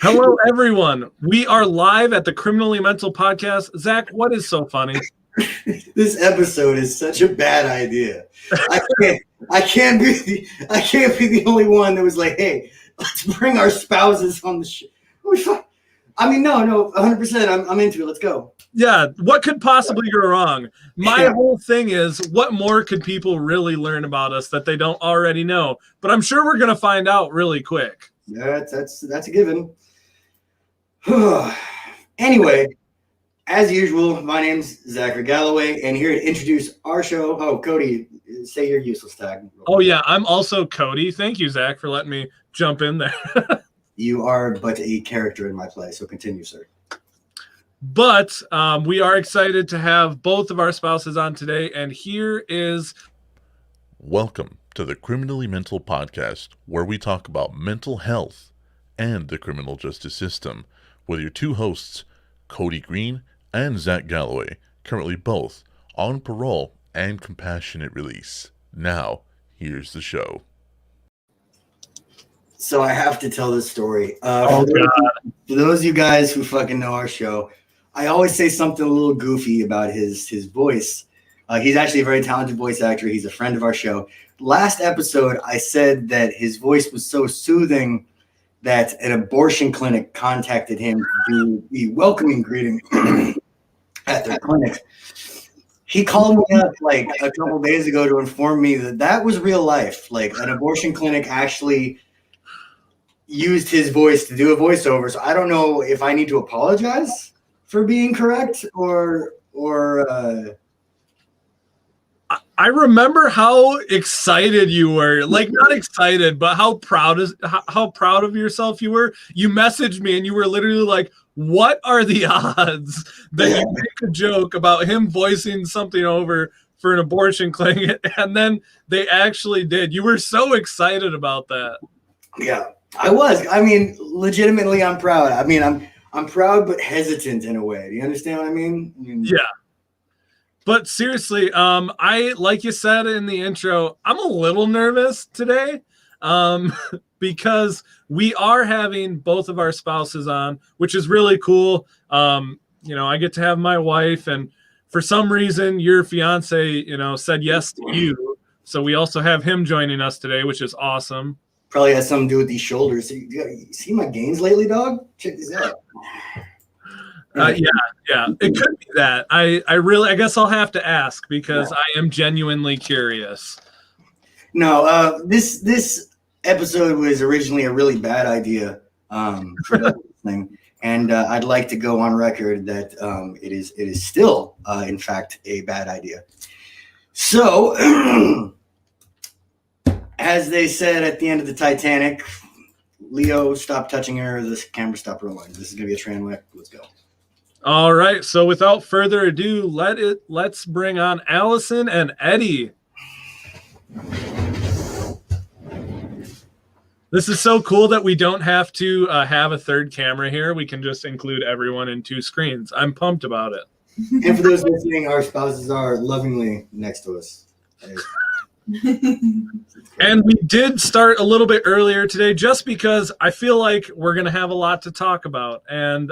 Hello, everyone. We are live at the Criminally Mental Podcast. Zach, what is so funny? This episode is such a bad idea. I can't be the only one that was like, hey, let's bring our spouses on the show. I mean, no, 100%. I'm into it. Let's go. Yeah, what could possibly go wrong? My whole thing is, what more could people really learn about us that they don't already know? But I'm sure we're going to find out really quick. Yeah, that's a given. Anyway, as usual, my name's Zachary Galloway, and here to introduce our show. Oh, Kody, say your useless tag. Oh, yeah, I'm also Kody. Thank you, Zach, for letting me jump in there. You are but a character in my play, so continue, sir. But we are excited to have both of our spouses on today, and here is... Welcome to the Criminally Mental Podcast, where we talk about mental health and the criminal justice system, with your two hosts, Kody Green and Zach Galloway, currently both on parole and compassionate release. Now, here's the show. So I have to tell this story. God. For those of you guys who fucking know our show, I always say something a little goofy about his voice. He's actually a very talented voice actor. He's a friend of our show. Last episode, I said that his voice was so soothing that an abortion clinic contacted him to do the welcoming greeting at their clinic. He called me up like a couple days ago to inform me that was real life. Like an abortion clinic actually used his voice to do a voiceover. So I don't know if I need to apologize for being correct or I remember how excited you were, like not excited, but how proud of yourself you were. You messaged me and you were literally like, what are the odds that you make a joke about him voicing something over for an abortion clinic? And then they actually did. You were so excited about that. Yeah, I was. I mean, legitimately, I'm proud. I mean, I'm proud, but hesitant in a way. Do you understand what I mean? Yeah. But seriously, like you said in the intro, I'm a little nervous today because we are having both of our spouses on, which is really cool. I get to have my wife, and for some reason, your fiance, said yes to you. So we also have him joining us today, which is awesome. Probably has something to do with these shoulders. You see my gains lately, dog? Check this out. Yeah, it could be that. I guess I'll have to ask because I am genuinely curious. No, this episode was originally a really bad idea for listening, and I'd like to go on record that it is still, in fact, a bad idea. So, as they said at the end of the Titanic, Leo, stop touching her. This camera, stop rolling. This is gonna be a train wreck. Let's go. All right, so without further ado, let's bring on Allison and Eddie. This is so cool that we don't have to have a third camera here. We can just include everyone in two screens. I'm pumped about it. And for those listening, our spouses are lovingly next to us. And we did start a little bit earlier today just because I feel like we're going to have a lot to talk about. And,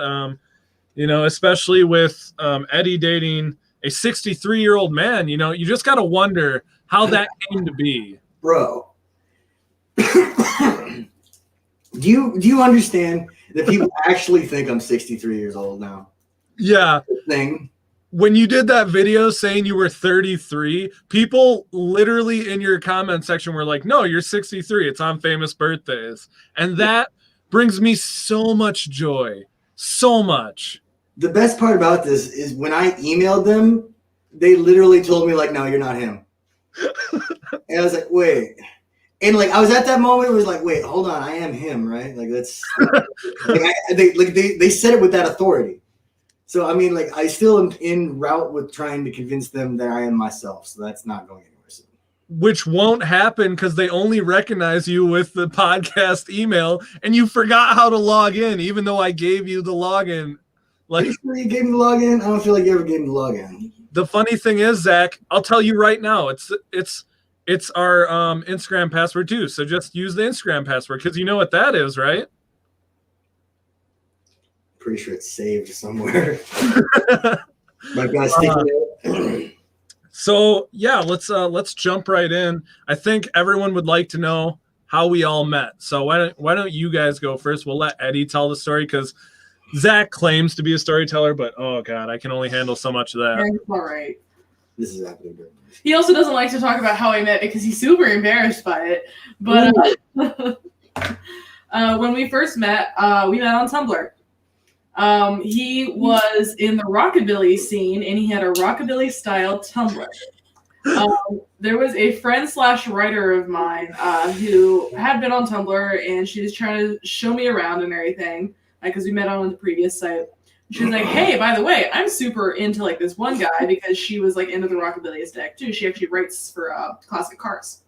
especially with Eddie dating a 63-year-old man, you just got to wonder how that came to be. Bro, do you understand that people actually think I'm 63 years old now? Yeah. Thing. When you did that video saying you were 33, people literally in your comment section were like, no, you're 63. It's on famous birthdays. And that brings me so much joy. So much. The best part about this is when I emailed them, they literally told me, like, no, you're not him. And I was like, wait. And, like, I was at that moment, it was like, wait, hold on, I am him, right? Like, that's... they said it with that authority. So, I mean, like, I still am en route with trying to convince them that I am myself. So that's not going anywhere soon. Which won't happen because they only recognize you with the podcast email, and you forgot how to log in, even though I gave you the login. Like, you sure you gave me the login? I don't feel like you ever gave me the login. The funny thing is, Zach, I'll tell you right now, It's our Instagram password too. So just use the Instagram password because you know what that is, right? Pretty sure it's saved somewhere. My guys, so yeah, let's jump right in. I think everyone would like to know how we all met. So why don't you guys go first? We'll let Eddie tell the story because Zach claims to be a storyteller, but oh god, I can only handle so much of that. Yeah, all right. This is happening. He also doesn't like to talk about how I met because he's super embarrassed by it. But when we first met, we met on Tumblr. He was in the rockabilly scene, and he had a rockabilly-style Tumblr. There was a friend/writer of mine who had been on Tumblr, and she was trying to show me around and everything, because we met on the previous site. She was like, hey, by the way, I'm super into like this one guy because she was like into the rockabilly aesthetic too. She actually writes for classic cars.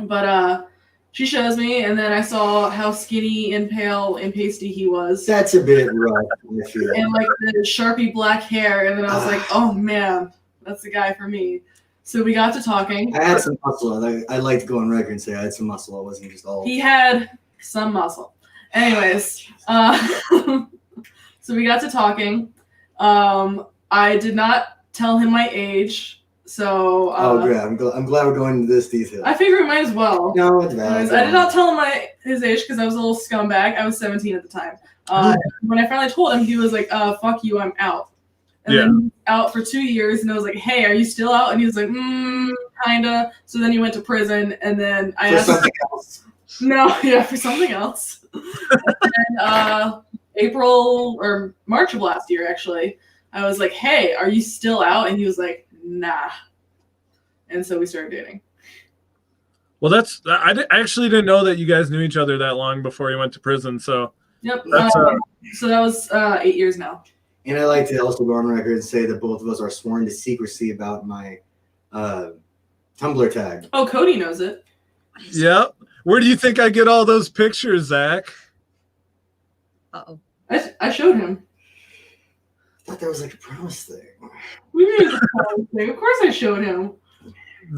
But she shows me, and then I saw how skinny and pale and pasty he was. That's a bit rough. And like the Sharpie black hair, and then I was like, oh man, that's the guy for me. So we got to talking. I had some muscle. I like to go on record and say I had some muscle. I wasn't just all. He had some muscle. Anyways, so we got to talking. I did not tell him my age, so. Oh, great! I'm glad we're going into this detail. I figure we might as well. No, it's bad. I did not tell him his age because I was a little scumbag. I was 17 at the time. When I finally told him, he was like, "Fuck you, I'm out." And then he was out for 2 years, and I was like, "Hey, are you still out?" And he was like, "Kinda." So then he went to prison, and then I asked something else. No, yeah, for something else. And April or March of last year, actually, I was like, hey, are you still out? And he was like, nah. And so we started dating. Well, I actually didn't know that you guys knew each other that long before you went to prison. So yep. So that was 8 years now. And I like to also go on record and say that both of us are sworn to secrecy about my Tumblr tag. Oh, Kody knows it. Yep. Where do you think I get all those pictures, Zach? Uh-oh. I showed him. I thought that was like a promise thing. We made a promise thing. Of course I showed him.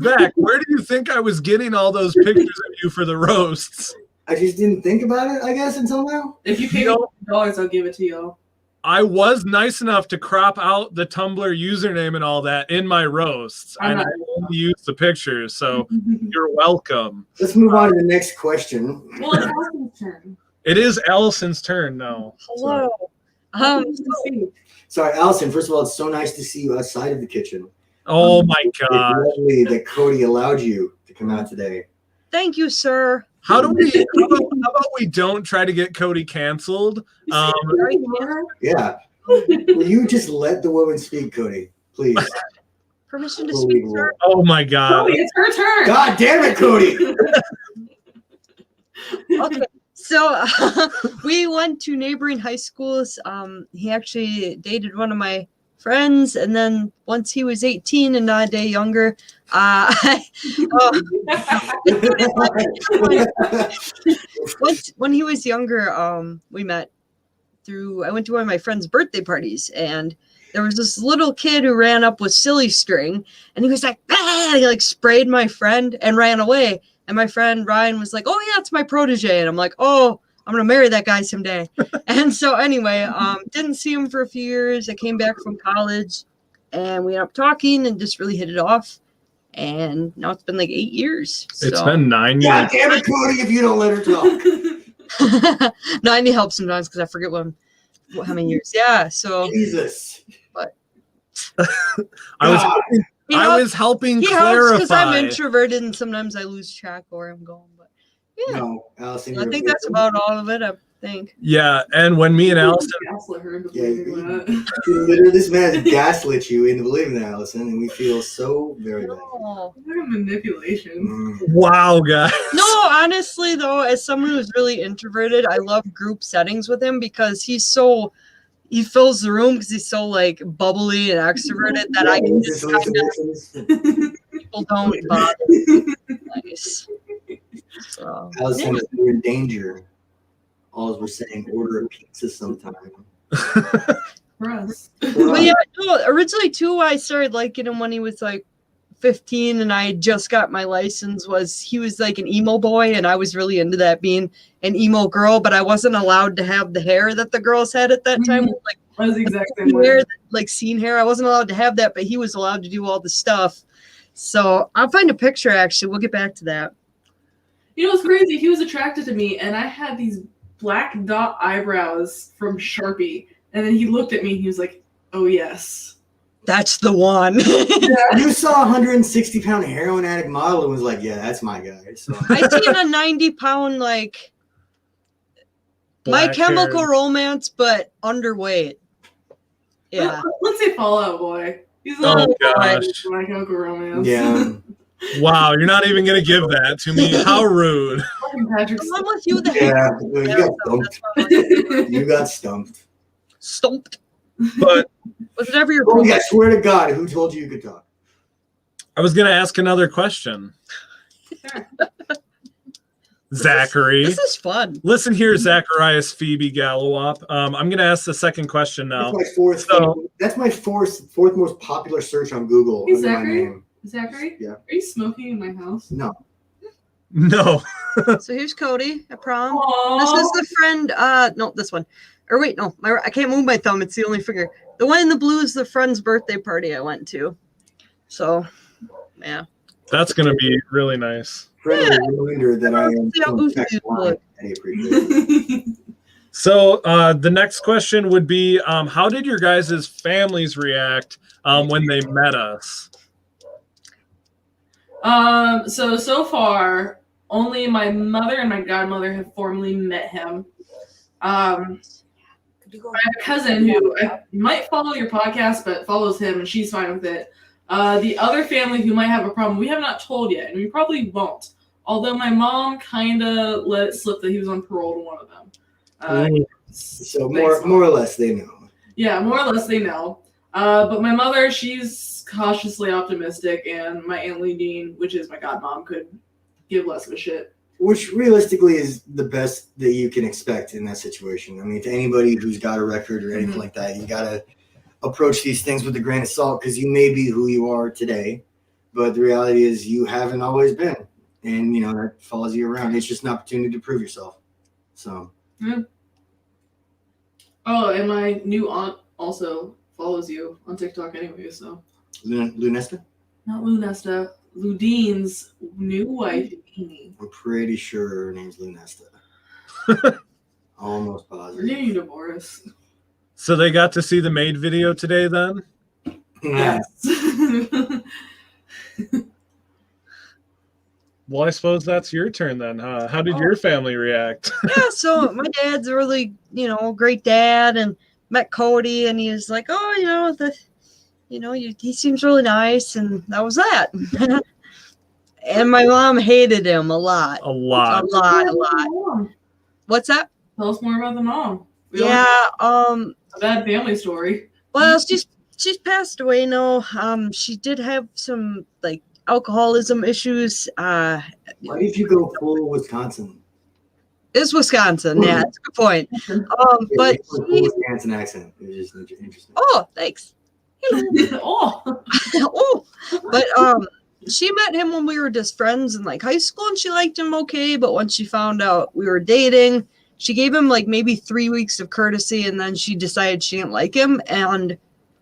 Zach, where do you think I was getting all those pictures of you for the roasts? I just didn't think about it, I guess, until now. If you pay me $100, I'll give it to you. I was nice enough to crop out the Tumblr username and all that in my roasts. And I only used the pictures, so you're welcome. Let's move on to the next question. Well, it's Allison's turn. It is Allison's turn now. Hello. Sorry, Allison, first of all, it's so nice to see you outside of the kitchen. Oh my God. It's lovely that Kody allowed you to come out today. Thank you, sir. How about we don't try to get Kody canceled? Yeah. Will you just let the woman speak, Kody? Please. Permission to speak, sir? Oh my God. Kody, it's her turn. God damn it, Kody. Okay. So we went to neighboring high schools. He actually dated one of my friends, and then once he was 18 and not a day younger, when he was younger, we met I went to one of my friend's birthday parties, and there was this little kid who ran up with silly string, and he was like, ah! He like sprayed my friend and ran away. And my friend Ryan was like, oh yeah, it's my protege. And I'm like, oh, I'm going to marry that guy someday. And so anyway, didn't see him for a few years. I came back from college, and we ended up talking and just really hit it off. And now it's been like 8 years. It's been 9 years. God damn it, Kody, if you don't let her talk. No, I need help sometimes because I forget how many years. Yeah, so. Jesus. But. I was helping he clarify. Because I'm introverted and sometimes I lose track of where I'm going. But yeah, no, Allison, I think that's about all of it. I think. Yeah, and when me and Allison, this man has gaslit you into believing that, Allison, and we feel so very bad. It's like a manipulation. Wow, guys. No, honestly though, as someone who's really introverted, I love group settings with him because he fills the room because he's so like bubbly and extroverted that I can just people don't bother. Nice. So, Allison, if you're in danger, all we're saying, order a pizza sometime. For us. But yeah, no, originally too, I started liking him when he was like 15 and I just got my license was he was like an emo boy, and I was really into that, being an emo girl, but I wasn't allowed to have the hair that the girls had at that time. Like, I was the exact same way. hair, like scene hair. I wasn't allowed to have that, but he was allowed to do all the stuff. So I'll find a picture, actually. We'll get back to that. You know what's crazy? He was attracted to me, and I had these black dot eyebrows from Sharpie. And then he looked at me, and he was like, oh, yes. That's the one. You saw a 160-pound heroin addict model and was like, yeah, that's my guy. So I seen a 90-pound, like, My Chemical Romance, but underweight. Yeah. Let's say Fallout Boy. He's a Oh, gosh. My Chemical Romance. yeah. Wow, you're not even going to give that to me. How rude. Patrick I'm with you. The Yeah, you got stumped. You got stumped. Stumped. But Whatever your Oh, yeah, I swear to God, who told you you could talk? I was going to ask another question. Sure. Zachary. This is fun. Listen here, Zacharias Phoebe Gallowop. I'm going to ask the second question now. That's my fourth most popular search on Google. Hey, under my Zachary? name. Zachary? Yeah. Are you smoking in my house? No. No. So here's Kody at prom. Aww. This is the friend. No, this one. Or wait, no, I can't move my thumb. It's the only finger. The one in the blue is the friend's birthday party I went to. So, yeah. That's going to be really nice. Friendly reminder that I am See how from goofy text you line. look. I appreciate it. So the next question would be, how did your guys' families react when they met us? So far, only my mother and my godmother have formally met him. I have a cousin who might follow your podcast, but follows him, and she's fine with it. The other family who might have a problem, we have not told yet, and we probably won't. Although my mom kind of let it slip that he was on parole to one of them. So more or less they know. Yeah, more or less they know. But my mother, she's cautiously optimistic, and my Aunt Leadine, which is my godmom, could give less of a shit. Which realistically is the best that you can expect in that situation. I mean, to anybody who's got a record or anything like that, you got to approach these things with a grain of salt, because you may be who you are today, but the reality is you haven't always been. And, you know, that follows you around. It's just an opportunity to prove yourself. So. Yeah. Oh, and my new aunt also follows you on TikTok anyway, so. Lunesta? Not Lunesta. Ludine's new wife, Amy. I'm pretty sure her name's Lunesta. Almost We're positive. getting divorced. So they got to see the maid video today then? Yeah. Well, I suppose that's your turn then, huh? How did your family react? Yeah, so my dad's a really, great dad, and met Kody, and he was like, oh, he seems really nice, and that was that. And my mom hated him a lot. A lot. A lot. What's that? Tell us more about the mom. Yeah, a bad family story. well, she's passed away now. She did have some, like, alcoholism issues. Why did you go full Wisconsin? It's Wisconsin. Yeah, that's a good point. But full Wisconsin accent. It was just interesting. oh, thanks. Oh. Oh, but she met him when we were just friends in like high school, and she liked him okay. But once she found out we were dating, she gave him like maybe 3 weeks of courtesy, and then she decided she didn't like him. And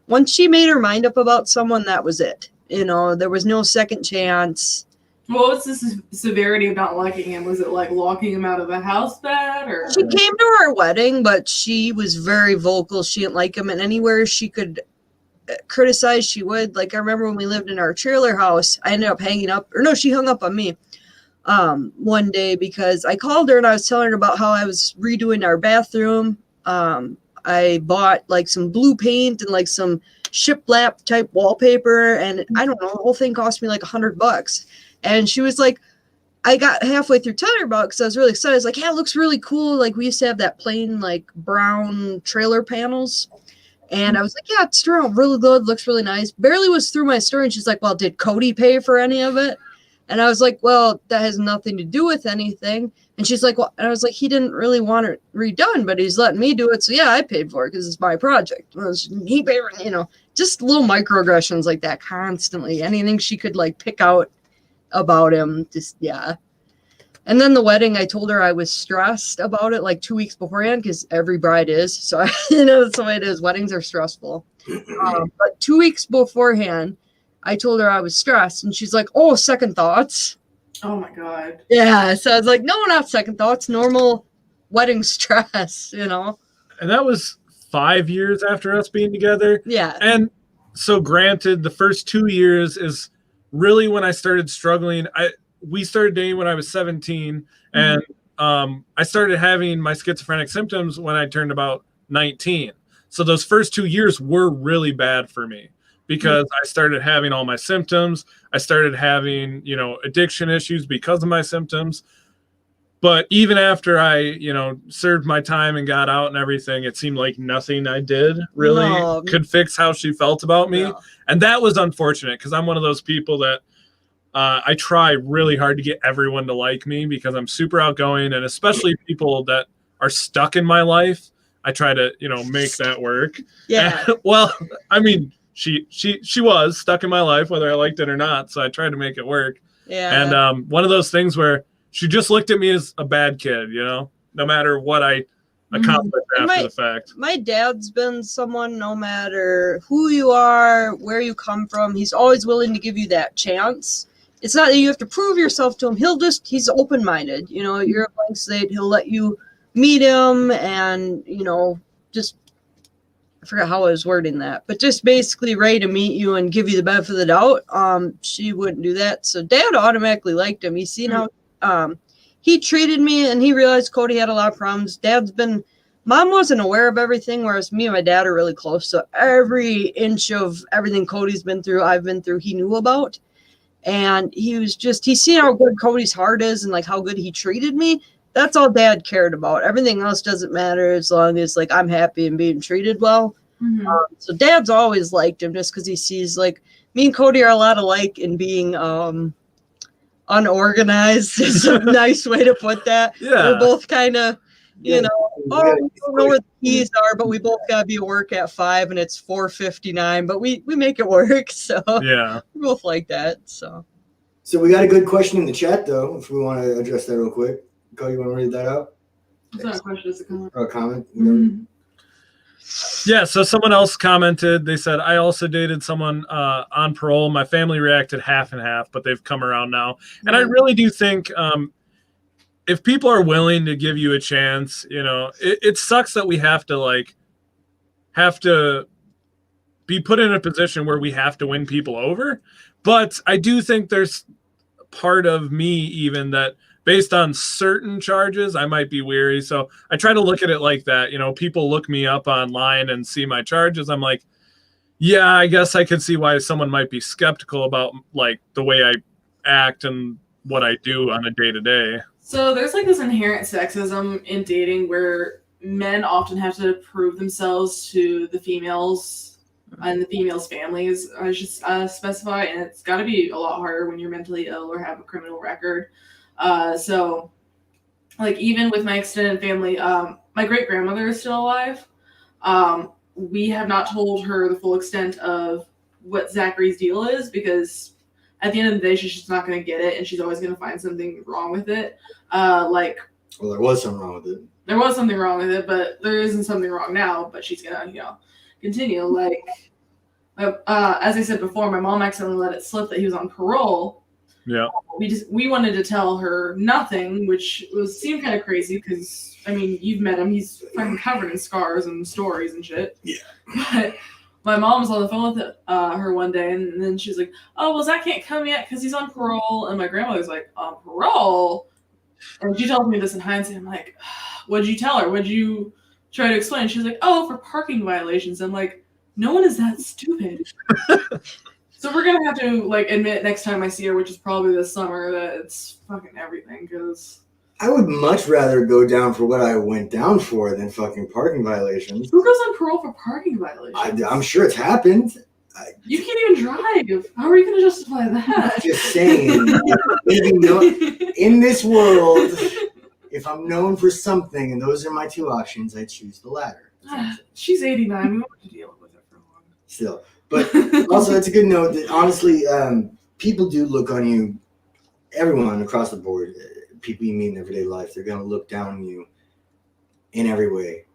once she made her mind up about someone, that was it. There was no second chance. What was the severity about liking him? Was it like locking him out of the house bad, or? She came to our wedding, but she was very vocal. She didn't like him, and anywhere she could criticize, she would. Like, I remember when we lived in our trailer house, I ended up hanging up, or no, she hung up on me one day because I called her and I was telling her about how I was redoing our bathroom. I bought like some blue paint and like some shiplap type wallpaper, and I don't know, the whole thing cost me like $100. And she was like, I got halfway through telling her about it because I was really excited. I was like, yeah, it looks really cool. Like, we used to have that plain like brown trailer panels. And I was like, yeah, it's turned out really good. Looks really nice. Barely was through my story. And she's like, well, did Kody pay for any of it? And I was like, well, that has nothing to do with anything. And she's like, well, and I was like, he didn't really want it redone, but he's letting me do it. So yeah, I paid for it because it's my project. Well, he paid for, just little microaggressions like that constantly. Anything she could like pick out about him, just yeah. And then the wedding, I told her I was stressed about it like 2 weeks beforehand because every bride is. So, that's the way it is. Weddings are stressful. But 2 weeks beforehand, I told her I was stressed. And she's like, oh, second thoughts. Oh, my God. Yeah. So I was like, no, not second thoughts. Normal wedding stress, And that was 5 years after us being together. Yeah. And so granted, the first 2 years is really when I started struggling. We started dating when I was 17, and I started having my schizophrenic symptoms when I turned about 19. So those first 2 years were really bad for me because I started having all my symptoms. I started having, addiction issues because of my symptoms. But even after I, served my time and got out and everything, it seemed like nothing I did really could fix how she felt about me. No. And that was unfortunate because I'm one of those people that I try really hard to get everyone to like me because I'm super outgoing, and especially people that are stuck in my life. I try to, make that work. Yeah. And, well, I mean, she was stuck in my life, whether I liked it or not. So I tried to make it work. Yeah. And one of those things where she just looked at me as a bad kid, no matter what I accomplished after the fact. My dad's been someone, no matter who you are, where you come from, he's always willing to give you that chance. It's not that you have to prove yourself to him. He's open-minded. You're a blank slate. He'll let you meet him and, just, I forgot how I was wording that, but just basically ready to meet you and give you the benefit of the doubt. She wouldn't do that. So Dad automatically liked him. He's seen how he treated me, and he realized Kody had a lot of problems. Mom wasn't aware of everything, whereas me and my dad are really close. So every inch of everything Cody's been through, I've been through, he knew about. And he's seen how good Cody's heart is and like how good he treated me. That's all Dad cared about. Everything else doesn't matter as long as like I'm happy and being treated well. So Dad's always liked him just because he sees like me and Kody are a lot alike in being unorganized. Is a nice way to put that. Yeah. We're both kind of, we don't know where the keys are, but we both gotta be at work at 5 and it's 4:59, but we make it work. So yeah, we're both like that. So we got a good question in the chat though, if we want to address that real quick. Cody, you want to read that out? It's not a question, it's a comment. Or a comment? Yeah, so someone else commented, they said, I also dated someone on parole. My family reacted half and half, but they've come around now. And I really do think if people are willing to give you a chance, it sucks that we have to be put in a position where we have to win people over. But I do think there's part of me even that based on certain charges, I might be weary. So I try to look at it like that. People look me up online and see my charges. I'm like, yeah, I guess I could see why someone might be skeptical about like the way I act and what I do on a day-to-day. So there's like this inherent sexism in dating where men often have to prove themselves to the females and the females' families, I should specify, and it's got to be a lot harder when you're mentally ill or have a criminal record. So like even with my extended family, my great grandmother is still alive. We have not told her the full extent of what Zachary's deal is because at the end of the day, she's just not going to get it, and she's always going to find something wrong with it. Well, there was something wrong with it. There was something wrong with it, but there isn't something wrong now. But she's going to, continue. As I said before, my mom accidentally let it slip that he was on parole. Yeah. We wanted to tell her nothing, which seemed kind of crazy because you've met him. He's fucking covered in scars and stories and shit. Yeah. But my mom was on the phone with her one day, and then she's like, "Oh, well, Zach can't come yet because he's on parole." And my grandmother's like, "On parole?" And she tells me this in hindsight. I'm like, "What'd you tell her? What'd you try to explain?" She's like, "Oh, for parking violations." I'm like, no one is that stupid. So we're gonna have to admit next time I see her, which is probably this summer, that it's fucking everything. Because I would much rather go down for what I went down for than fucking parking violations. Who goes on parole for parking violations? I'm sure it's happened. You can't even drive. How are you gonna justify that? I'm just saying, in this world, if I'm known for something and those are my two options, I choose the latter. She's 89. We won't have to deal with it for long. Still. But also, it's a good note that honestly, people do look on you. Everyone across the board, people you meet in everyday life, they're going to look down on you in every way,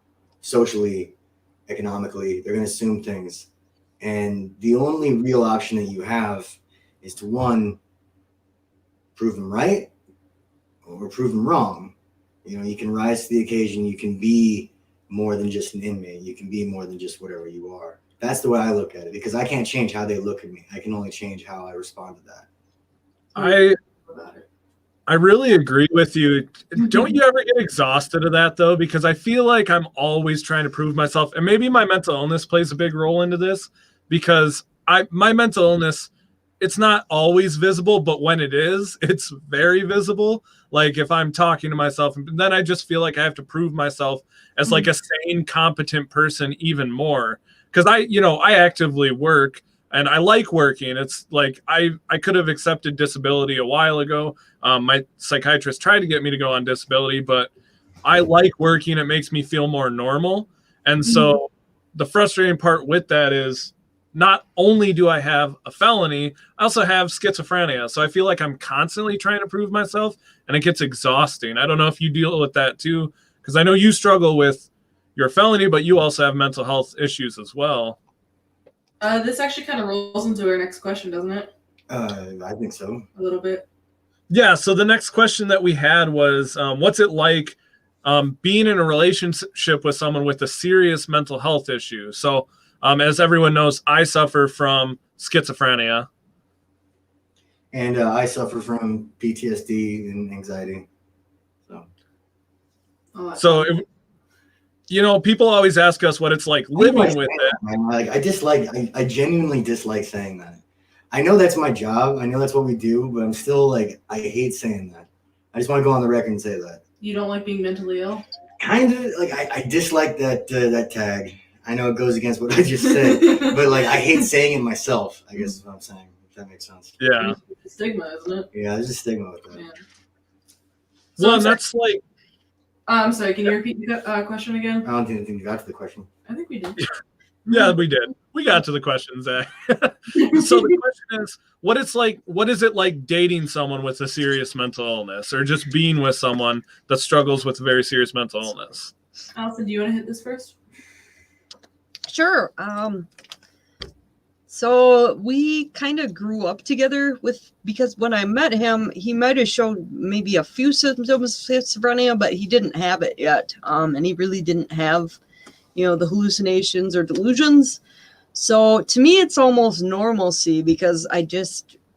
socially, economically. They're going to assume things. And the only real option that you have is to, one, prove them right or prove them wrong. You know, you can rise to the occasion. You can be more than just an inmate. You can be more than just whatever you are. That's the way I look at it, because I can't change how they look at me. I can only change how I respond to that. I really agree with you. Don't you ever get exhausted of that, though? Because I feel like I'm always trying to prove myself. And maybe my mental illness plays a big role into this, because my mental illness, it's not always visible, but when it is, it's very visible. Like if I'm talking to myself, then I just feel like I have to prove myself as like a sane, competent person even more. Because I actively work and I like working. It's like I could have accepted disability a while ago. My psychiatrist tried to get me to go on disability, but I like working. It makes me feel more normal. And so the frustrating part with that is not only do I have a felony, I also have schizophrenia. So I feel like I'm constantly trying to prove myself, and it gets exhausting. I don't know if you deal with that too, because I know you struggle with your felony, but you also have mental health issues as well. This actually kind of rolls into our next question, doesn't it? I think so. A little bit. Yeah, so the next question that we had was, what's it like being in a relationship with someone with a serious mental health issue? So as everyone knows, I suffer from schizophrenia. And I suffer from PTSD and anxiety. So people always ask us what it's like living with it. Man. Like I genuinely dislike saying that. I know that's my job. I know that's what we do, but I'm still like, I hate saying that. I just want to go on the record and say that. You don't like being mentally ill? Kind of. Like I dislike that tag. I know it goes against what I just said, but like I hate saying it myself, I guess is what I'm saying. If that makes sense. Yeah. It's a stigma, isn't it? Yeah, there's a stigma with that. Yeah. Well, and that's like. I'm sorry, can you repeat the question again? I don't think you got to the question. I think we did. Yeah, we did. We got to the question, Zach. So the question is, what is it like dating someone with a serious mental illness, or just being with someone that struggles with a very serious mental illness? Allison, do you want to hit this first? Sure. So we kind of grew up together because when I met him, he might have shown maybe a few symptoms of schizophrenia, but he didn't have it yet. And he really didn't have, the hallucinations or delusions. So to me, it's almost normalcy, because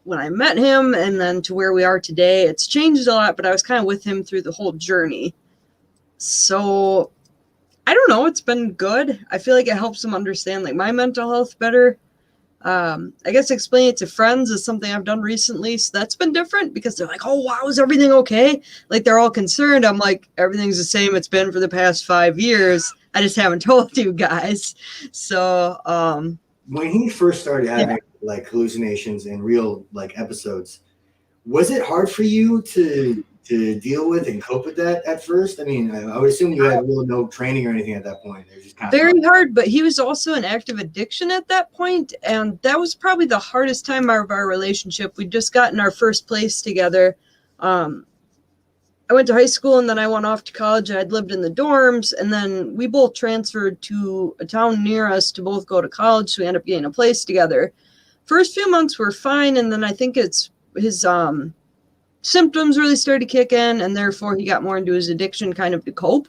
when I met him and then to where we are today, it's changed a lot, but I was kind of with him through the whole journey. So I don't know. It's been good. I feel like it helps him understand like my mental health better. I guess explaining it to friends is something I've done recently. So that's been different, because they're like, oh, wow, is everything okay? Like they're all concerned. I'm like, everything's the same. It's been for the past 5 years. I just haven't told you guys. So, when he first started having like hallucinations and real like episodes, was it hard for you to deal with and cope with that at first? I mean, I would assume you had really no training or anything at that point. It was just kind of very hard, but he was also in active addiction at that point, and that was probably the hardest time of our relationship. We'd just gotten our first place together. I went to high school, and then I went off to college. I'd lived in the dorms, and then we both transferred to a town near us to both go to college, so we ended up getting a place together. First few months were fine, and then I think it's his symptoms really started to kick in, and therefore he got more into his addiction kind of to cope.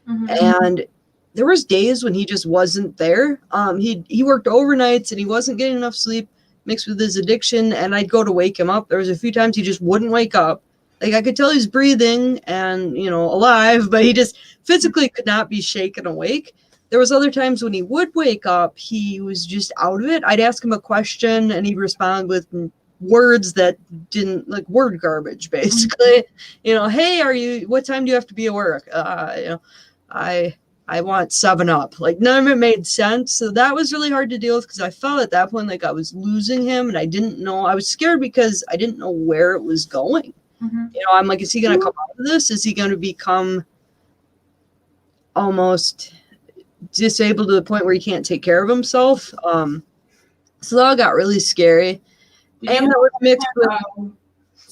And there was days when he just wasn't there. He worked overnights and he wasn't getting enough sleep mixed with his addiction, and I'd go to wake him up. There was a few times he just wouldn't wake up. Like I could tell he's breathing and alive, but he just physically could not be shaken awake. There was other times when he would wake up, he was just out of it. I'd ask him a question and he'd respond with words that didn't, like, word garbage, basically. Hey, what time do you have to be at work? I want 7-Up. Like, none of it made sense. So that was really hard to deal with, because I felt at that point like I was losing him, and I didn't know. I was scared because I didn't know where it was going. I'm like, is he going to come out of this? Is he going to become almost disabled to the point where he can't take care of himself? So that got really scary. Did And you that was mixed with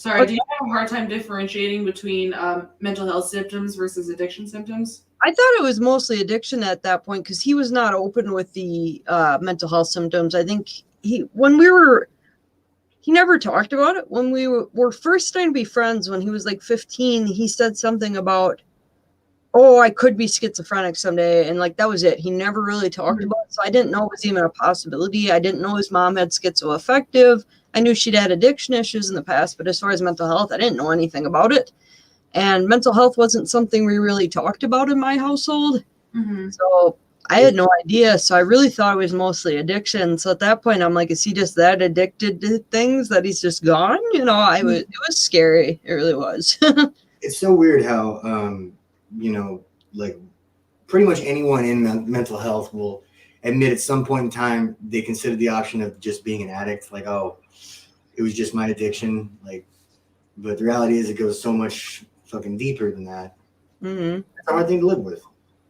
do you have a hard time differentiating between mental health symptoms versus addiction symptoms? I thought it was mostly addiction at that point because he was not open with the mental health symptoms. I think he never talked about it. When we were first starting to be friends, when he was like 15, he said something about, oh, I could be schizophrenic someday. And like, that was it. He never really talked about it. So I didn't know it was even a possibility. I didn't know his mom had schizoaffective. I knew she'd had addiction issues in the past, but as far as mental health, I didn't know anything about it. And mental health wasn't something we really talked about in my household. Mm-hmm. So I had no idea. So I really thought it was mostly addiction. So at that point, I'm like, is he just that addicted to things that he's just gone? It was scary. It really was. It's so weird how, like pretty much anyone in mental health will admit at some point in time they consider the option of just being an addict. Like, oh, it was just my addiction. Like, but the reality is it goes so much fucking deeper than that. Mm-hmm. It's a hard thing to live with.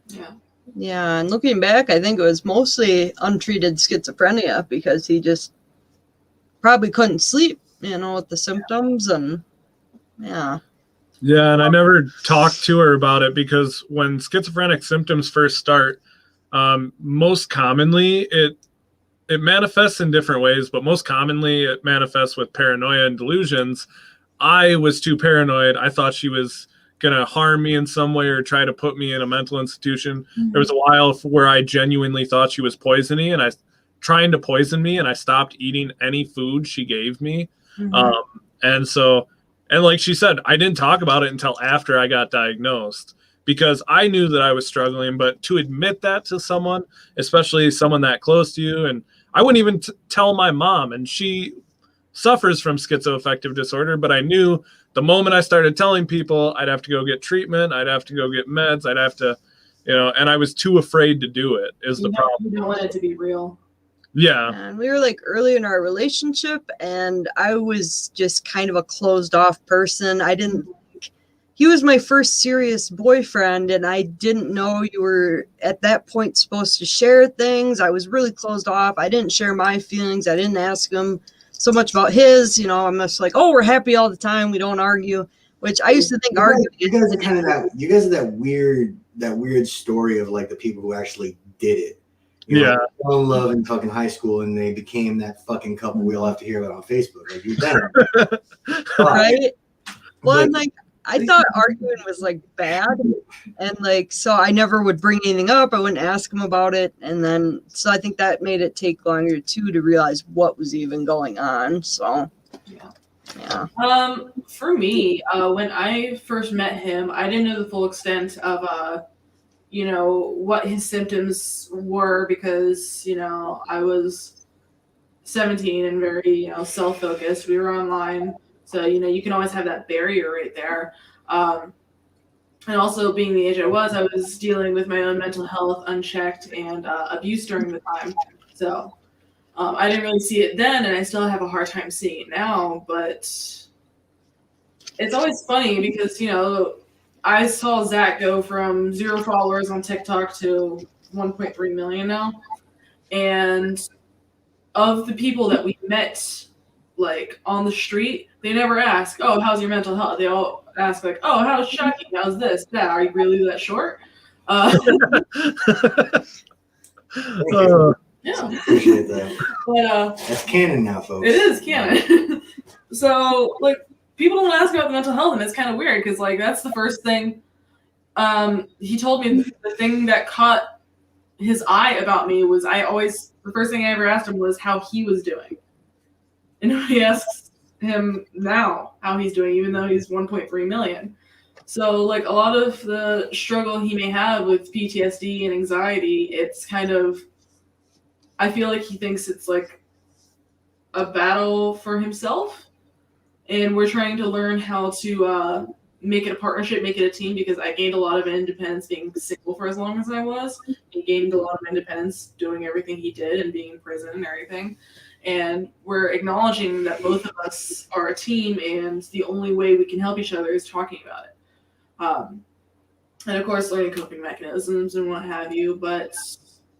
Yeah. Yeah, and looking back, I think it was mostly untreated schizophrenia because he just probably couldn't sleep, with the symptoms and yeah. Yeah, and I never talked to her about it because when schizophrenic symptoms first start, most commonly it manifests in different ways, but most commonly it manifests with paranoia and delusions. I was too paranoid. I thought she was going to harm me in some way or try to put me in a mental institution. Mm-hmm. There was a while where I genuinely thought she was poisoning and trying to poison me, and I stopped eating any food she gave me. Mm-hmm. And like she said, I didn't talk about it until after I got diagnosed because I knew that I was struggling, but to admit that to someone, especially someone that close to you, and I wouldn't even tell my mom, and she suffers from schizoaffective disorder, but I knew the moment I started telling people, I'd have to go get treatment, I'd have to go get meds, I'd have to, and I was too afraid to do it is the problem. You don't want it to be real. Yeah. And we were like early in our relationship and I was just kind of a closed off person. He was my first serious boyfriend and I didn't know you were at that point supposed to share things. I was really closed off. I didn't share my feelings. I didn't ask him so much about his, I'm just like, oh, we're happy all the time. We don't argue, which I used to think arguing. You guys are kind of that. You guys are that weird story of like the people who actually did it. Like, fell in love in fucking high school and they became that fucking couple we all have to hear about on Facebook. Like you've done it. Right? Well, I'm like, I thought arguing was like bad. And like, so I never would bring anything up. I wouldn't ask him about it. And then, so I think that made it take longer too to realize what was even going on. So, yeah. For me, when I first met him, I didn't know the full extent of, what his symptoms were because, I was 17 and very, self-focused. We were online. So, you can always have that barrier right there. And also being the age I was dealing with my own mental health unchecked and abuse during the time. So I didn't really see it then, and I still have a hard time seeing it now. But it's always funny because, I saw Zach go from 0 followers on TikTok to 1.3 million now. And of the people that we met, like, on the street, they never ask, oh, how's your mental health? They all ask, like, oh, how's shocking? How's this? That? Are you really that short? Yeah. Appreciate that. But, that's canon now, folks. It is canon. So, like, people don't ask about the mental health, and it's kind of weird because, like, that's the first thing. He told me the thing that caught his eye about me was the first thing I ever asked him was how he was doing. And nobody asks him now how he's doing, even though he's 1.3 million. So, like, a lot of the struggle he may have with PTSD and anxiety, it's kind of, I feel like he thinks it's like a battle for himself. And we're trying to learn how to make it a partnership, make it a team, because I gained a lot of independence being single for as long as I was. He gained a lot of independence doing everything he did and being in prison and everything. And we're acknowledging that both of us are a team, and the only way we can help each other is talking about it. And of course, learning coping mechanisms and what have you. But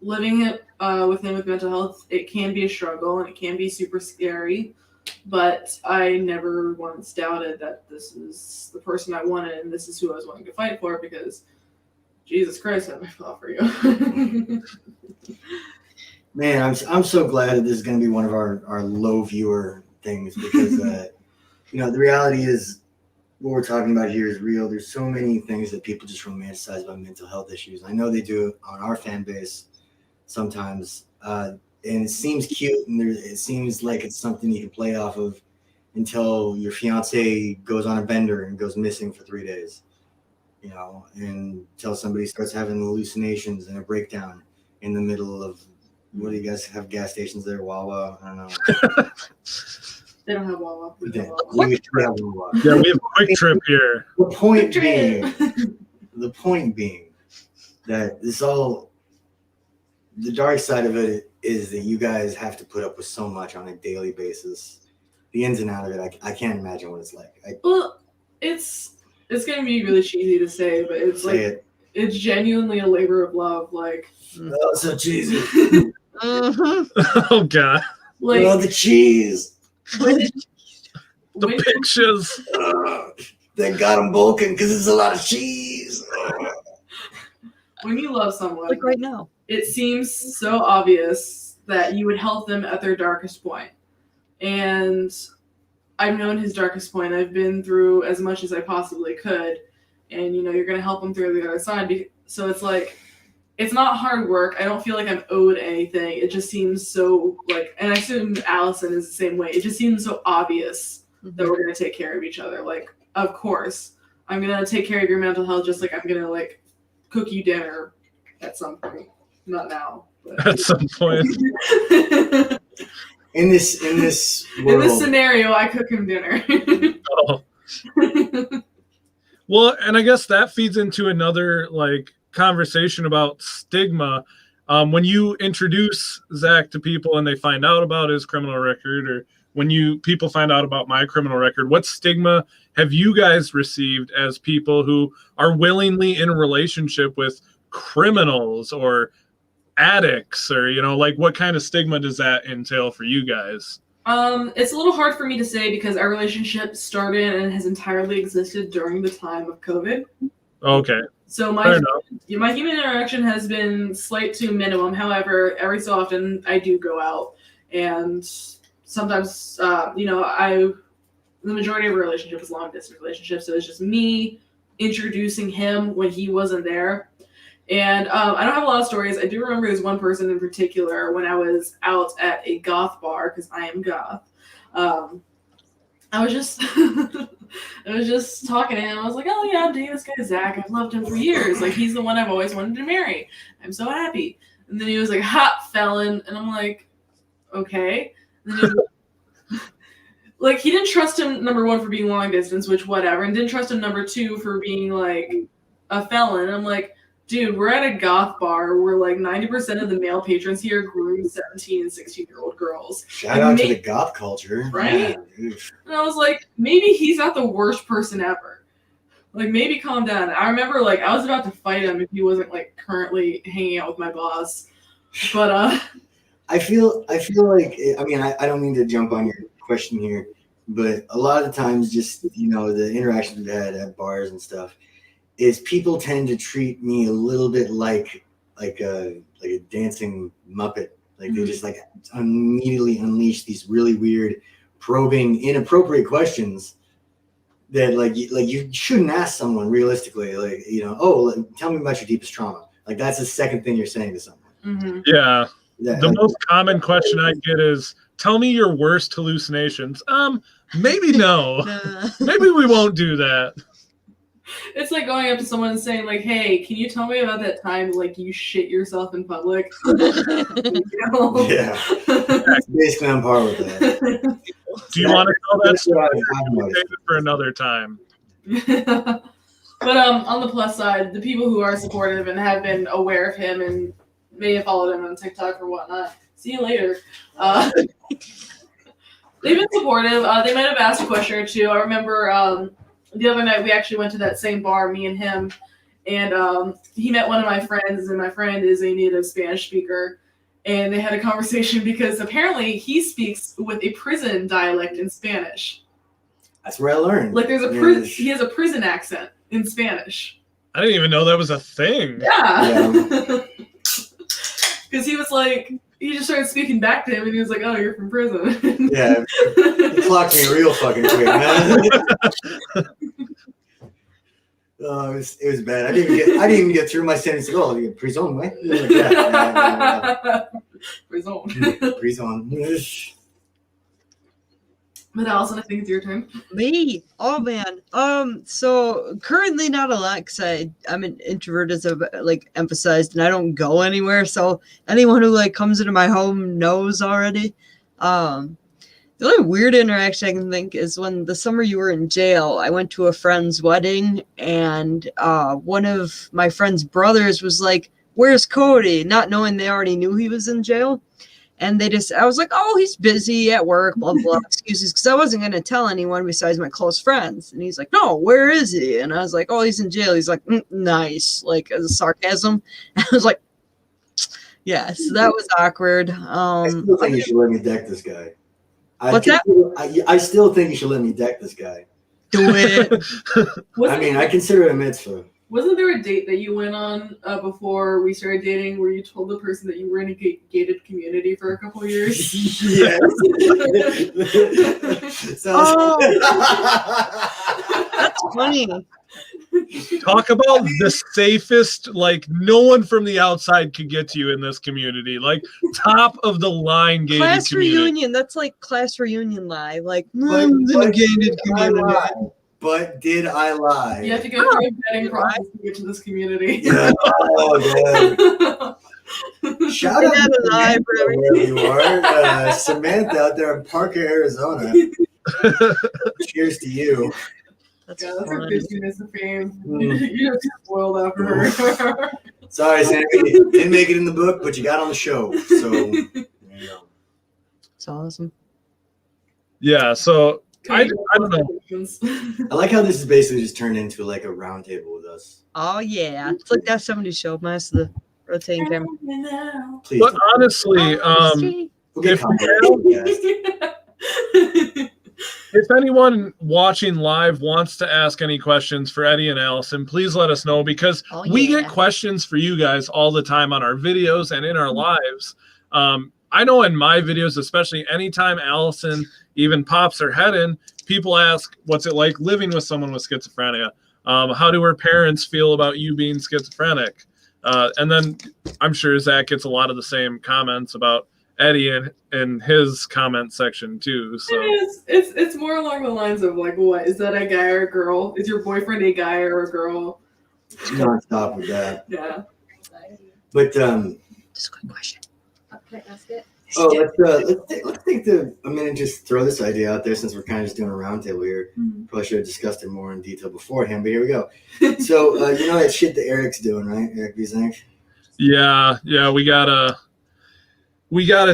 living with him with mental health, it can be a struggle and it can be super scary. But I never once doubted that this is the person I wanted and this is who I was wanting to fight for, because Jesus Christ, I fought for you. Man, I'm so glad that this is going to be one of our low viewer things, because the reality is what we're talking about here is real. There's so many things that people just romanticize about mental health issues. I know they do on our fan base sometimes, and it seems cute, and it seems like it's something you can play off of until your fiance goes on a bender and goes missing for 3 days, and until somebody starts having hallucinations and a breakdown in the middle of, what do you guys have gas stations there? Wawa? I don't know. They don't have Wawa. We have Wawa. Yeah, we have a quick trip here. The point being that the dark side of it is that you guys have to put up with so much on a daily basis. The ins and outs of it, I can't imagine what it's like. Well, it's gonna be really cheesy to say, but it's genuinely a labor of love. Like, oh, so cheesy. Oh God. Like, the cheese. The pictures. They got them bulking because it's a lot of cheese. When you love someone, Like right now, it seems so obvious that you would help them at their darkest point. And I've known his darkest point. I've been through as much as I possibly could. And, you're going to help him through the other side. So it's like, it's not hard work. I don't feel like I'm owed anything. It just seems so, like, and I assume Allison is the same way. It just seems so obvious that we're going to take care of each other. Like, of course, I'm going to take care of your mental health just like I'm going to, like, cook you dinner at some point. Not now. But. At some point. In this world. In this scenario, I cook him dinner. Oh. Well, and I guess that feeds into another, conversation about stigma. When you introduce Zach to people and they find out about his criminal record, or when people find out about my criminal record, what stigma have you guys received as people who are willingly in a relationship with criminals or addicts, or what kind of stigma does that entail for you guys? It's a little hard for me to say because our relationship started and has entirely existed during the time of COVID. Okay. So my human interaction has been slight to minimum. However, every so often I do go out, and sometimes, the majority of our relationship is long distance relationship. So it's just me introducing him when he wasn't there. And I don't have a lot of stories. I do remember there's one person in particular when I was out at a goth bar, because I am goth. I was just talking to him. I was like, oh yeah, I'm dating this guy Zach. I've loved him for years. Like, he's the one I've always wanted to marry. I'm so happy. And then he was like, hot felon. And I'm like, okay. And then like, he didn't trust him, number one, for being long distance, which whatever, and didn't trust him, number two, for being like a felon. And I'm like, dude, we're at a goth bar where like 90% of the male patrons here groom 17 and 16-year-old girls. Shout out to the goth culture. Right? Yeah. And I was like, maybe he's not the worst person ever. Like, maybe calm down. I remember, like, I was about to fight him if he wasn't, like, currently hanging out with my boss. But, I feel like, I don't mean to jump on your question here, but a lot of the times just, the interactions we've had at bars and stuff, is people tend to treat me a little bit like a dancing Muppet. Like, they just immediately unleash these really weird, probing, inappropriate questions that you shouldn't ask someone realistically. Tell me about your deepest trauma. Like, that's the second thing you're saying to someone. mm-hmm. Yeah. The most common question I get is, tell me your worst hallucinations. Maybe no. Maybe we won't do that. It's like going up to someone and saying, like, hey, can you tell me about that time, like, you shit yourself in public? Yeah. Basically on par with that. Do you want to tell that story? Save it for another time. But on the plus side, the people who are supportive and have been aware of him and may have followed him on TikTok or whatnot, see you later. They've been supportive. They might have asked a question or two. I remember the other night we actually went to that same bar, me and him, And he met one of my friends, and my friend is a native Spanish speaker. And they had a conversation because apparently he speaks with a prison dialect in Spanish. That's where I learned. Like he has a prison accent in Spanish. I didn't even know that was a thing. Yeah. Because he was like, he just started speaking back to him, and he was like, "Oh, you're from prison." Yeah, he clocked me real fucking quick, man. Oh, it was bad. I didn't even get through my sentence. Oh, you prison, right? Like, yeah. Prison. But Allison, I think it's your turn. Me? Oh man. So currently not a lot because I'm an introvert, as I've like emphasized, and I don't go anywhere. So anyone who like comes into my home knows already. The only weird interaction I can think is when the summer you were in jail, I went to a friend's wedding, and one of my friend's brothers was like, "Where's Kody?" Not knowing they already knew he was in jail. And I was like, "Oh, he's busy at work, blah, blah, excuses." Because I wasn't going to tell anyone besides my close friends. And he's like, "No, where is he?" And I was like, "Oh, he's in jail." He's like, "Nice," like as a sarcasm. And I was like, yeah, so that was awkward. I still think you should let me deck this guy. What's that? I still think you should let me deck this guy. Do it. I mean, I consider it a mitzvah. Wasn't there a date that you went on before we started dating where you told the person that you were in a gated community for a couple of years? Yes. That's funny. Talk about the safest, like no one from the outside could get to you in this community. Like top of the line gated Class community. reunion. That's like class reunion lie. Like, But in a gated community. But did I lie? You have to go through a vetting process to get to this community. Oh, God. Shout out to Samantha, wherever you are. Samantha out there in Parker, Arizona. Cheers to you. That's Yeah, that's her funny. busyness of fame. You're just spoiled after her. Sorry, Sammy. Didn't make it in the book, but you got on the show. So, there you go. It's awesome. Yeah, so I don't know. I like how this is basically just turned into like a round table with us. Oh yeah, it's like that 70s show minus the rotating camera. Please. But don't. honestly, We'll get if content. if anyone watching live wants to ask any questions for Eddie and Allison, please let us know, because we get questions for you guys all the time on our videos and in our lives. I know in my videos, especially anytime Allison even pops her head in, people ask, what's it like living with someone with schizophrenia? How do her parents feel about you being schizophrenic? And then I'm sure Zach gets a lot of the same comments about Eddie in his comment section too. So it's more along the lines of like, what is that, a guy or a girl? Is your boyfriend a guy or a girl? Non-stop with that. Yeah. But Just a quick question. Can I ask it? let's take a minute and just throw this idea out there, since we're kind of just doing a roundtable here. Probably should have discussed it more in detail beforehand, but here we go. So you know that shit that Eric's doing, right? Eric B. Zach? yeah, we gotta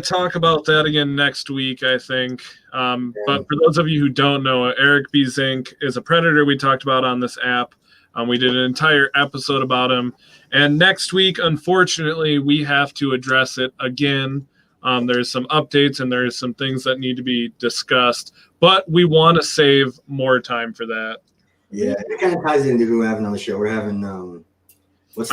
talk about that again next week, I think. But for those of you who don't know, Eric B. Zink is a predator we talked about on this app. We did an entire episode about him. And next week, unfortunately, we have to address it again. There's some updates and there's some things that need to be discussed. But we want to save more time for that. Yeah, it kind of ties into who we're having on the show. We're having, what's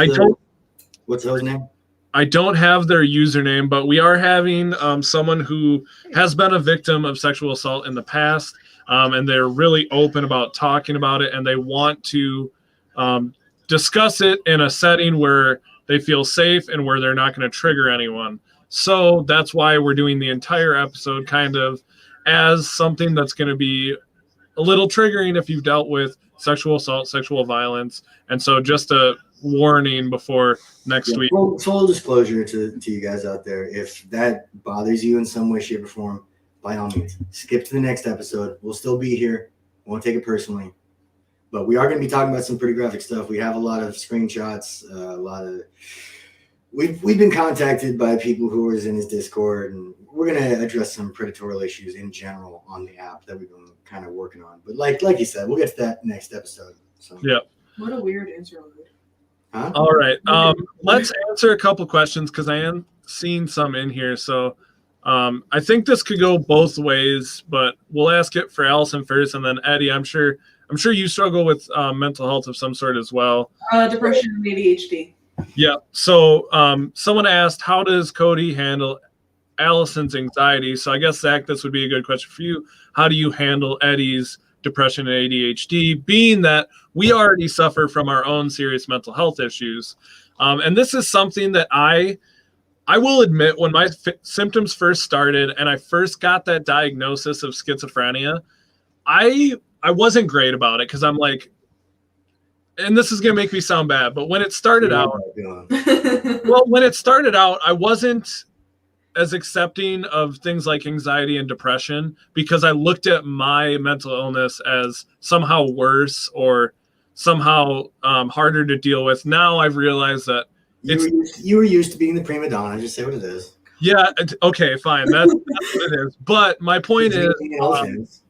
his name? I don't have their username, but we are having someone who has been a victim of sexual assault in the past, and they're really open about talking about it, and they want to discuss it in a setting where they feel safe and where they're not going to trigger anyone. So that's why we're doing the entire episode kind of as something that's going to be a little triggering if you've dealt with sexual assault, sexual violence. And so just a warning before next week. Well, full disclosure to you guys out there, if that bothers you in some way, shape, or form, by all means, skip to the next episode. We'll still be here. Won't take it personally. But we are going to be talking about some pretty graphic stuff. We have a lot of screenshots, We've been contacted by people who was in his Discord, and we're going to address some predatorial issues in general on the app that we've been kind of working on. But like you said, we'll get to that next episode. So Yeah. What a weird intro. Huh? All right. Let's answer a couple questions because I am seeing some in here. So I think this could go both ways, but we'll ask it for Allison first, and then Eddie. I'm sure you struggle with mental health of some sort as well. Depression and ADHD. Yeah. So someone asked, how does Kody handle Allison's anxiety? So I guess, Zach, this would be a good question for you. How do you handle Eddie's depression and ADHD, being that we already suffer from our own serious mental health issues? And this is something that I will admit, when my symptoms first started and I first got that diagnosis of schizophrenia, I wasn't great about it because I'm like, and this is going to make me sound bad, but when it started out, I wasn't as accepting of things like anxiety and depression because I looked at my mental illness as somehow worse or somehow harder to deal with. Now I've realized that you were used to being the prima donna. Just say what it is. Yeah. Okay, fine. That's what it is. But my point is,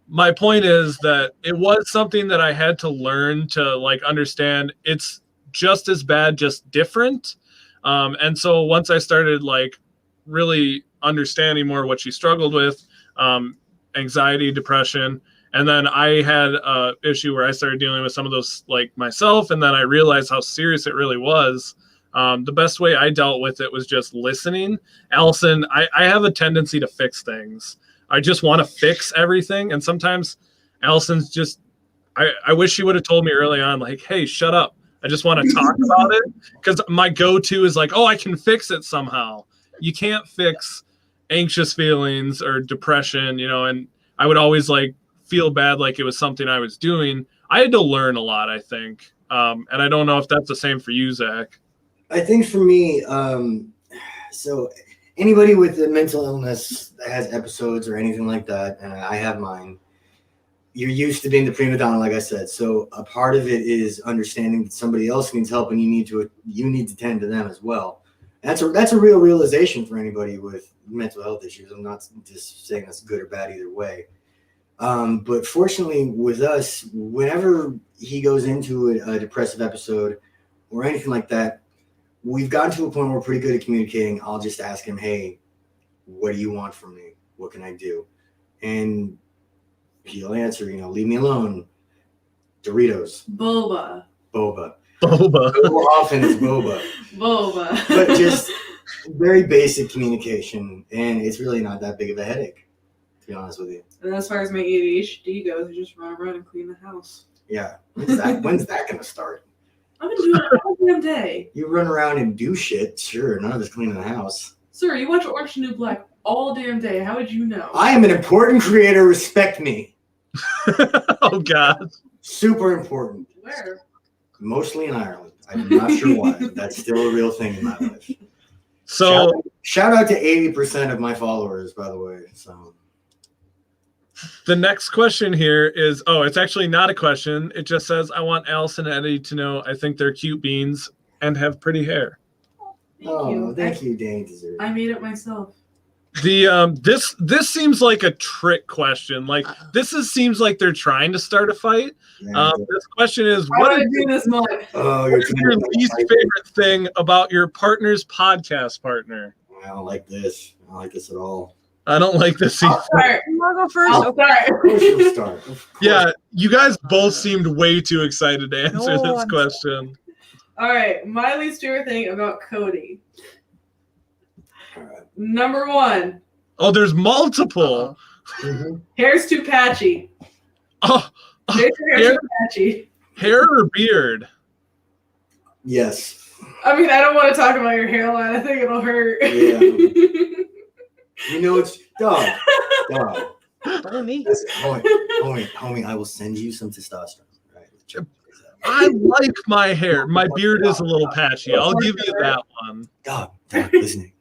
my point is that it was something that I had to learn to like understand. It's just as bad, just different. And so once I started like really understanding more what she struggled with, anxiety, depression, and then I had a issue where I started dealing with some of those like myself, and then I realized how serious it really was. The best way I dealt with it was just listening. Allison, I have a tendency to fix things. I just want to fix everything. And sometimes Allison's just, I wish she would have told me early on, like, hey, shut up. I just want to talk about it. Because my go-to is like, oh, I can fix it somehow. You can't fix anxious feelings or depression, and I would always like feel bad like it was something I was doing. I had to learn a lot, I think. And I don't know if that's the same for you, Zach. I think for me, so anybody with a mental illness that has episodes or anything like that, and I have mine, you're used to being the prima donna, like I said. So a part of it is understanding that somebody else needs help, and you need to tend to them as well. That's a real realization for anybody with mental health issues. I'm not just saying that's good or bad either way. But fortunately with us, whenever he goes into a depressive episode or anything like that, we've gotten to a point where we're pretty good at communicating. I'll just ask him, hey, what do you want from me? What can I do? And he'll answer, leave me alone. Doritos. Boba. More often it's boba. Boba. But just very basic communication, and it's really not that big of a headache, to be honest with you. And as far as my ADHD goes, I just run around and clean the house. Yeah. When's that going to start? I've been doing it all damn day. You run around and do shit, sure. None of it's cleaning the house. Sir, you watch Orange is the New Black all damn day. How would you know? I am an important creator. Respect me. Oh, God. Super important. Where? Mostly in Ireland. I'm not sure why. That's still a real thing in my life. So shout out to 80% of my followers, by the way. So the next question here is, it's actually not a question. It just says, I want Allison and Eddie to know I think they're cute beans and have pretty hair. Thank you, Danny Dessert. I made it myself. This seems like a trick question. Like seems like they're trying to start a fight. Yeah, this question is, what is this month? What is your least favorite thing about your partner's podcast partner? I don't like this. I don't like this at all. I don't like this either. You want to go first? I'll start. Of course you'll start. Of course. Yeah, you guys both seemed way too excited to answer this question. All right, my least favorite thing about Kody. All right. Number one. Oh, there's multiple. Mm-hmm. Hair's too patchy. Oh, Hair's too patchy. Hair or beard? Yes. I mean, I don't want to talk about your hairline. I think it'll hurt. Yeah. It's dog. Follow me. Homie, I will send you some testosterone. Right. I like my hair. My beard is a little patchy. I'll give you that one. Dog, listen.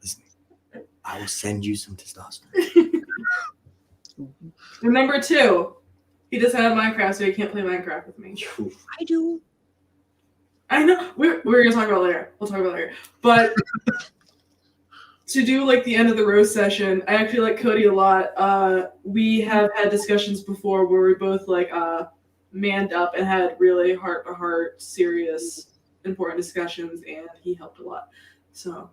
I will send you some testosterone. And number two, he doesn't have Minecraft, so he can't play Minecraft with me. I do. I know. We're gonna talk about it later. We'll talk about it later. But to do like the end of the roast session, I actually like Kody a lot. We have had discussions before where we both like manned up and had really heart-to-heart, serious important discussions, and he helped a lot. So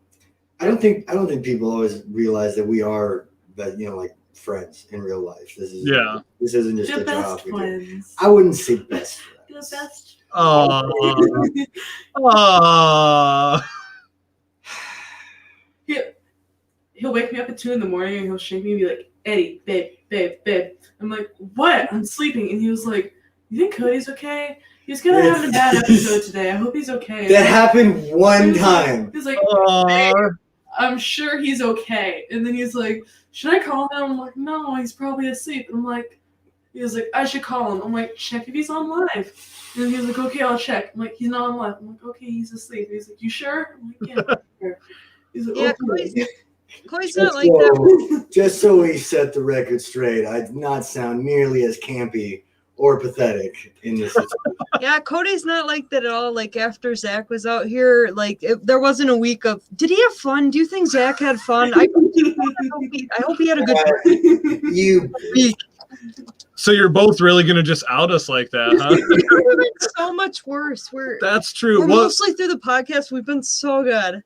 I don't think people always realize that we are like friends in real life. This isn't just the a job. best friends. I wouldn't say best friends. The best. He'll wake me up at 2 a.m. and he'll shake me and be like, Eddie, babe. I'm like, what? I'm sleeping. And he was like, you think Cody's okay? He's gonna have a bad episode today. I hope he's okay. That happened one time. He's like, hey, I'm sure he's okay. And then he's like, should I call him? I'm like, no, he's probably asleep. I'm like, he was like, I should call him. I'm like, check if he's on live. And he was like, okay, I'll check. I'm like, he's not on live. I'm like, okay, he's asleep. He's like, you sure? I'm like, yeah. Sure. He's like, okay. Cody's not like that. Just so we set the record straight, I did not sound nearly as campy or pathetic in this situation. Yeah, Cody's not like that at all. Like after Zach was out here, like there wasn't a week of. Did he have fun? Do you think Zach had fun? I hope he had a good week. So you're both really gonna just out us like that, huh? We've been so much worse. That's true. We're mostly through the podcast. We've been so good.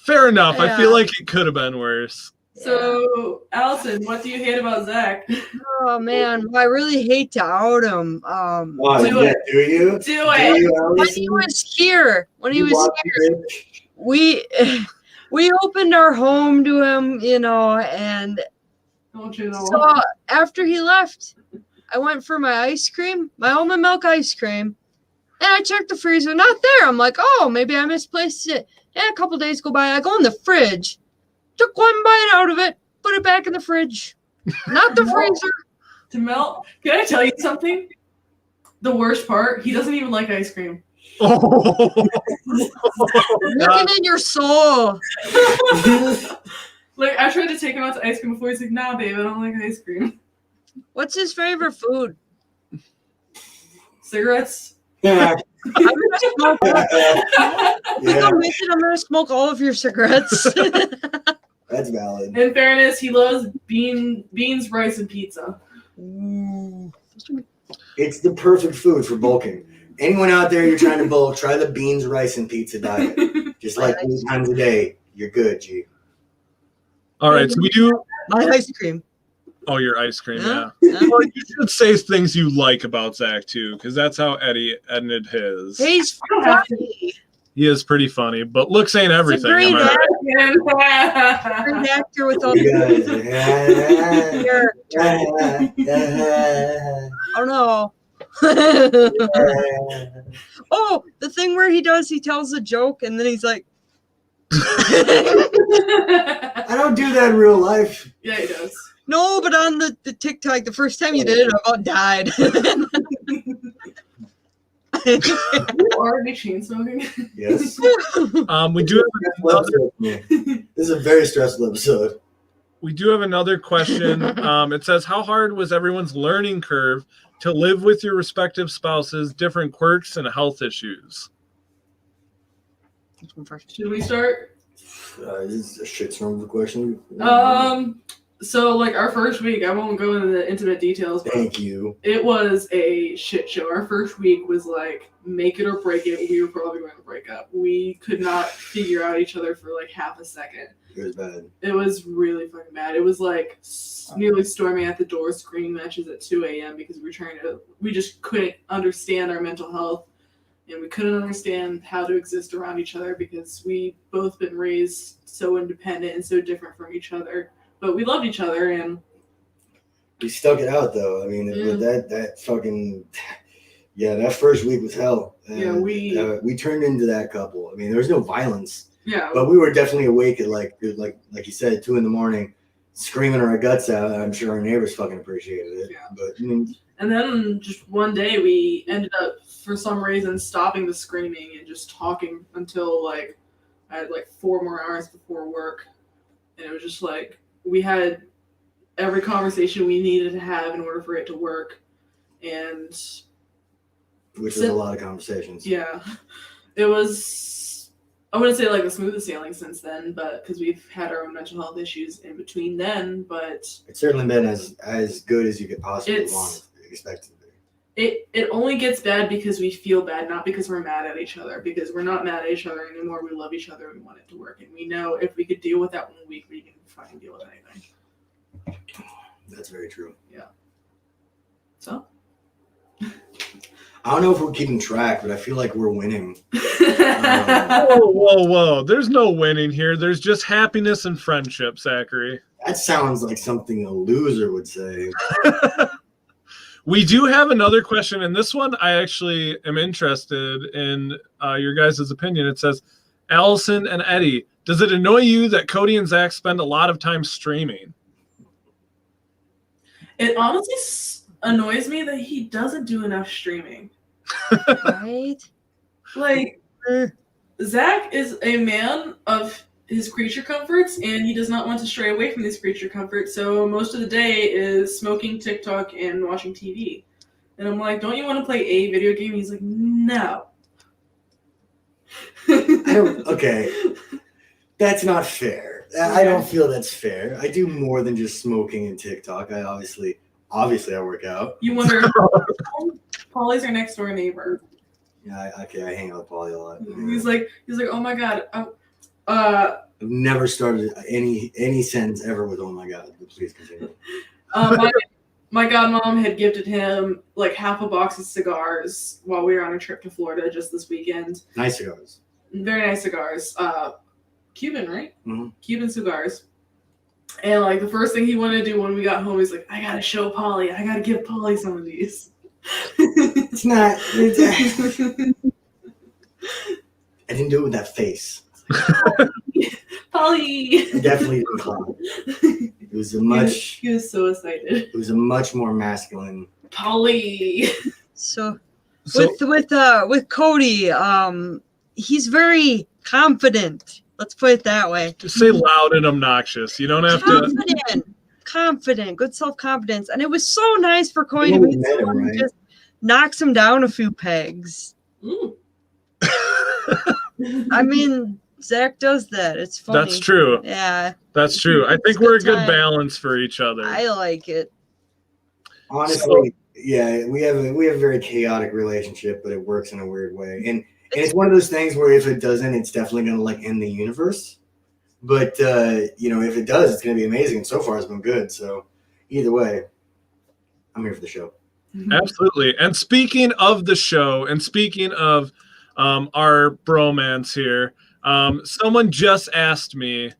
Fair enough. Yeah. I feel like it could have been worse. So, Allison, what do you hate about Zach? Oh man, I really hate to out him. Do you? Do it. When he was here, we opened our home to him, and so after he left, I went for my ice cream, my almond milk ice cream, and I checked the freezer, not there. I'm like, oh, maybe I misplaced it. Yeah, a couple days go by, I go in the fridge, took one bite out of it, put it back in the fridge, not the freezer. To melt. Can I tell you something? The worst part, he doesn't even like ice cream. Looking in your soul. Like, I tried to take him out to ice cream before. He's like, nah, babe, I don't like ice cream. What's his favorite food? Cigarettes. Yeah. I'm gonna smoke all of your cigarettes. That's valid. In fairness, he loves beans, rice, and pizza. Ooh. It's the perfect food for bulking. Anyone out there you're trying to bulk, try the beans, rice, and pizza diet. Just like 3 times a day, you're good, G. All right, so we do my ice cream. Oh, your ice cream, yeah. Well, you should say things you like about Zach too, because that's how Eddie ended his. He's funny. He is pretty funny, but looks ain't everything. He's a great actor with all the Oh no. Oh, the thing where he tells a joke and then he's like I don't do that in real life. Yeah, he does. No, but on the TikTok, the first time you did it, I about died. You already chain smoking? Yes. We do have this is a very stressful episode. We do have another question. It says, how hard was everyone's learning curve to live with your respective spouses, different quirks and health issues? Should we start? This is a shitstorm of a question. So, like, our first week, I won't go into the intimate details, but thank you. It was a shit show. Our first week was like, make it or break it. We were probably going to break up. We could not figure out each other for like half a second. It was bad. It was really fucking bad. It was like nearly storming at the door, screaming matches at 2 a.m. because we just couldn't understand our mental health. And we couldn't understand how to exist around each other because we both been raised so independent and so different from each other. But we loved each other, and we stuck it out, though. I mean, that fucking that first week was hell. And, we turned into that couple. I mean, there was no violence. Yeah. But we were definitely awake at like you said, 2 a.m, screaming our guts out. I'm sure our neighbors fucking appreciated it. Yeah. But and then just one day we ended up, for some reason, stopping the screaming and just talking until like I had like 4 more hours before work, and it was just like. We had every conversation we needed to have in order for it to work. And which was a lot of conversations. Yeah. It was, I wouldn't say like the smoothest sailing since then, but because we've had our own mental health issues in between then, but it's certainly been as good as you could possibly want expect it to be. it only gets bad because we feel bad, not because we're mad at each other. Because we're not mad at each other anymore. We love each other. We want it to work, and we know if we could deal with that 1 week, we can fucking deal with anything. That's very true. Yeah. So. I don't know if we're keeping track, but I feel like we're winning. Whoa. There's no winning here. There's just happiness and friendship, Zachary. That sounds like something a loser would say. We do have another question, and this one I actually am interested in your guys' opinion. It says, Allison and Eddie, does it annoy you that Kody and Zach spend a lot of time streaming? It honestly annoys me that he doesn't do enough streaming. Right? Like, Zach is a man of his creature comforts, and he does not want to stray away from these creature comforts, so most of the day is smoking TikTok and watching TV. And I'm like, don't you want to play a video game? He's like, no. Okay. That's not fair. I don't feel that's fair. I do more than just smoking and TikTok. I obviously I work out. You wonder, Polly's our next door neighbor. Yeah, I hang out with Polly a lot. He's like, oh my god. I've never started any sentence ever with "oh my god." But please continue. My godmom had gifted him like half a box of cigars while we were on a trip to Florida just this weekend. Nice cigars. Very nice cigars. Cuban, right? Mm-hmm. Cuban cigars. And like the first thing he wanted to do when we got home, he's like, I gotta show Polly. I gotta give Polly some of these. It's not. I didn't do it with that face. Polly. I definitely didn't call it. It was a much. He was so excited. It was a much more masculine. Polly. So with Kody, he's very confident. Let's put it that way. Just say loud and obnoxious. You don't have to. Confident, good self-confidence. And it was so nice for Kody to meet someone who just knocks him down a few pegs. I mean, Zach does that. It's funny. That's true. Yeah. That's true. I think we're a good balance for each other. I like it. Honestly, yeah, we have a very chaotic relationship, but it works in a weird way. And it's one of those things where if it doesn't, it's definitely going to like end the universe. But, if it does, it's going to be amazing. And so far, it's been good. So either way, I'm here for the show. Absolutely. And speaking of the show and speaking of our bromance here, someone just asked me,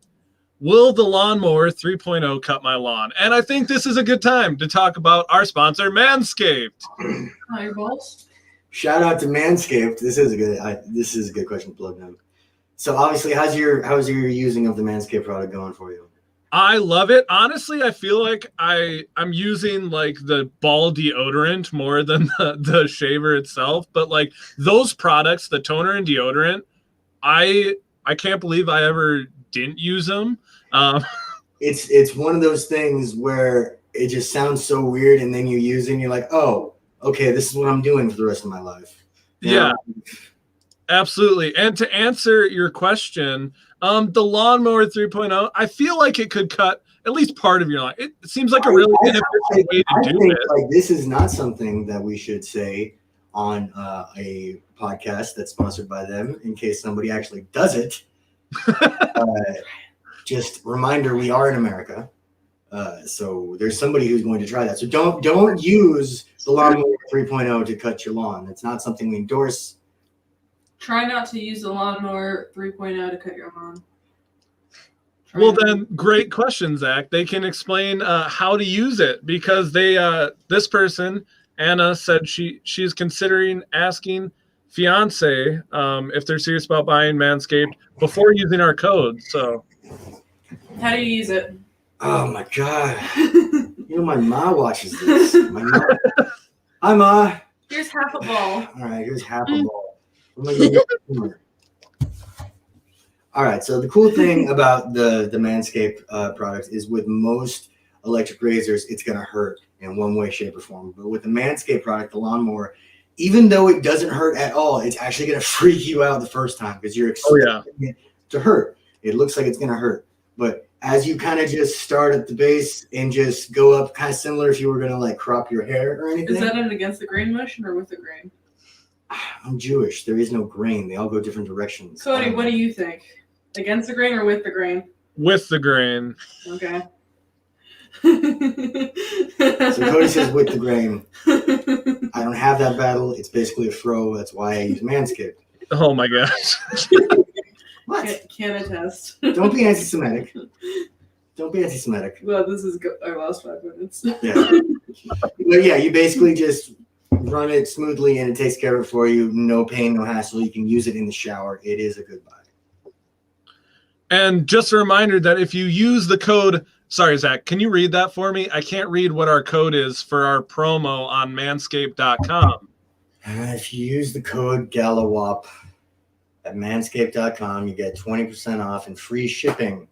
will the lawnmower 3.0 cut my lawn? And I think this is a good time to talk about our sponsor, Manscaped. Your balls. Shout out to Manscaped. This is a good question to plug in. So obviously, how's your using of the Manscaped product going for you? I love it. Honestly, I feel like I'm using like the ball deodorant more than the shaver itself. But like those products, the toner and deodorant, I can't believe I ever didn't use them. It's one of those things where it just sounds so weird, and then you use it and you're like, oh, okay, this is what I'm doing for the rest of my life. Yeah. Absolutely. And to answer your question, the lawnmower 3.0, I feel like it could cut at least part of your lawn. It seems like a really inefficient way to do it. Like this is not something that we should say on a podcast that's sponsored by them in case somebody actually does it. Just reminder, we are in America. So there's somebody who's going to try that. So don't use the lawnmower 3.0 to cut your lawn. It's not something we endorse. Try not to use the lawnmower 3.0 to cut your lawn. Then great question, Zach. They can explain how to use it because this person, Anna, said she's considering asking fiance if they're serious about buying Manscaped before using our code. So how do you use it? Oh my God. My ma watches this. My ma. Hi, Ma. Here's half a ball. All right, here's half a ball. All right, so the cool thing about the Manscaped product is with most electric razors, it's going to hurt in one way, shape, or form. But with the Manscaped product, the lawnmower, even though it doesn't hurt at all, it's actually going to freak you out the first time because you're expecting it to hurt. It looks like it's going to hurt. But as you kind of just start at the base and just go up, kind of similar if you were gonna like crop your hair or anything. Is that an against the grain motion or with the grain? I'm Jewish. There is no grain. They all go different directions. Kody, what do you think? Against the grain or with the grain? With the grain. Okay. So Kody says with the grain. I don't have that battle. It's basically a fro. That's why I use Manscaped. Oh my gosh. What? Can attest. Don't be anti-Semitic. Don't be anti-Semitic. Well, this is our last 5 minutes. Yeah. But yeah, you basically just run it smoothly and it takes care of it for you. No pain, no hassle. You can use it in the shower. It is a good buy. And just a reminder that if you use the code, sorry, Zach, can you read that for me? I can't read what our code is for our promo on manscaped.com. If you use the code GALAWAP at manscaped.com, you get 20% off and free shipping.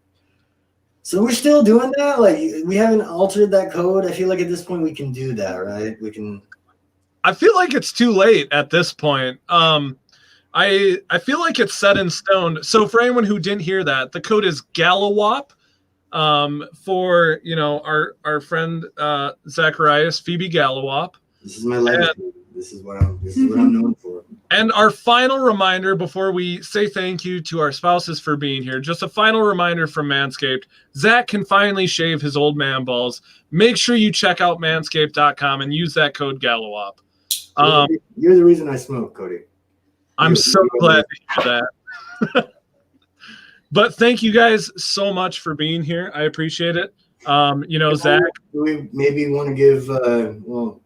So we're still doing that? Like, we haven't altered that code? I feel like at this point we can do that, right? We can. I feel like it's too late at this point. I feel like it's set in stone. So for anyone who didn't hear that, the code is GALAWAP for, you know, our friend Zacharias, Phoebe Galawap. This is my legacy. This is what I'm known for. And our final reminder before we say thank you to our spouses for being here, just a final reminder from Manscaped. Zach can finally shave his old man balls. Make sure you check out manscaped.com and use that code GALAWAP. You're the reason I smoke, Kody. I'm so glad to hear that. But thank you guys so much for being here. I appreciate it. You know, Zach. Do we maybe want to give,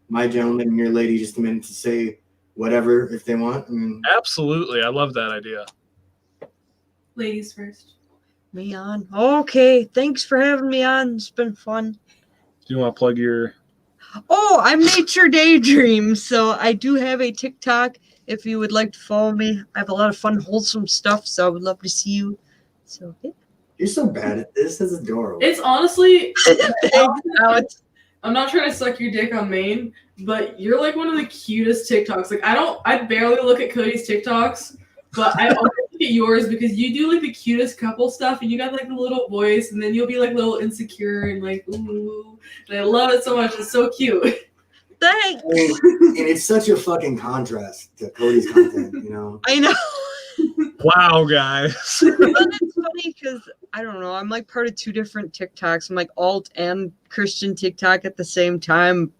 my gentleman and your lady just a minute to say whatever if they want? I mean, Absolutely. I love that idea. Ladies first. Me on. Okay. Thanks for having me on. It's been fun. Do you want to plug your... Oh, I'm Nature Daydream. So I do have a TikTok. If you would like to follow me, I have a lot of fun, wholesome stuff. So I would love to see you. So yeah. you're so bad at this. This is adorable. It's honestly, Alex. I'm not trying to suck your dick on Maine, but you're like one of the cutest TikToks. Like I barely look at Cody's TikToks, but I always look at yours because you do like the cutest couple stuff and you got like the little voice and then you'll be like a little insecure and like, ooh. And I love it so much. It's so cute. Thanks. And it's such a fucking contrast to Cody's content, you know? I know. Wow, guys. But it's funny because I don't know. I'm like part of 2 different TikToks. I'm like alt and Christian TikTok at the same time,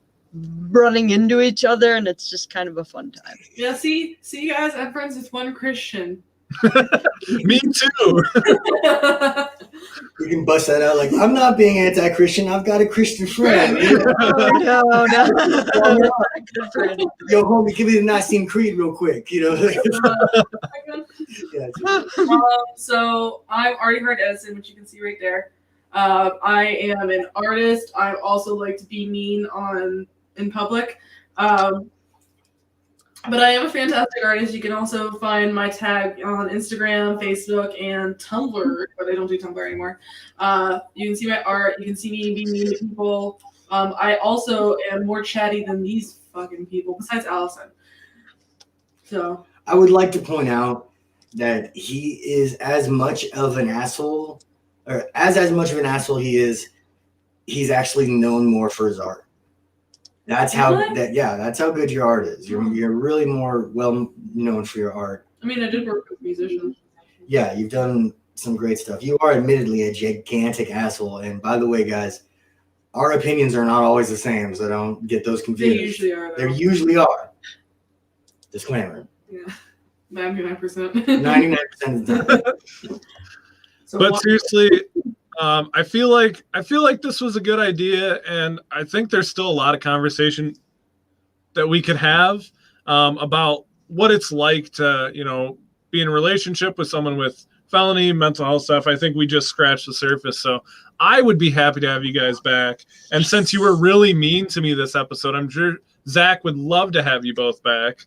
running into each other, and it's just kind of a fun time. Yeah, see you guys, I'm friends with one Christian. Me too. You can bust that out like, I'm not being anti-Christian. I've got a Christian friend. No. Good friend. Yo, homie, give me the Nicene Creed real quick. You know? Yeah, So I'm Artie Hart Edison, which you can see right there. I am an artist. I also like to be mean in public. But I am a fantastic artist. You can also find my tag on Instagram, Facebook, and Tumblr, but I don't do Tumblr anymore. You can see my art. You can see me be mean to people. I also am more chatty than these fucking people, besides Allison. So I would like to point out that he is as much of an asshole, or as much of an asshole he is, he's actually known more for his art. That's how that's how good your art is. You're really more well known for your art. I mean, I did work with musicians. Yeah, you've done some great stuff. You are admittedly a gigantic asshole. And by the way, guys, our opinions are not always the same, so don't get those confused. They usually are. They usually are. Disclaimer. Yeah, 99%. 99% of the time. But seriously, I feel like this was a good idea, and I think there's still a lot of conversation that we could have about what it's like to, you know, be in a relationship with someone with felony, mental health stuff. I think we just scratched the surface. So I would be happy to have you guys back. And since you were really mean to me this episode, I'm sure Zach would love to have you both back.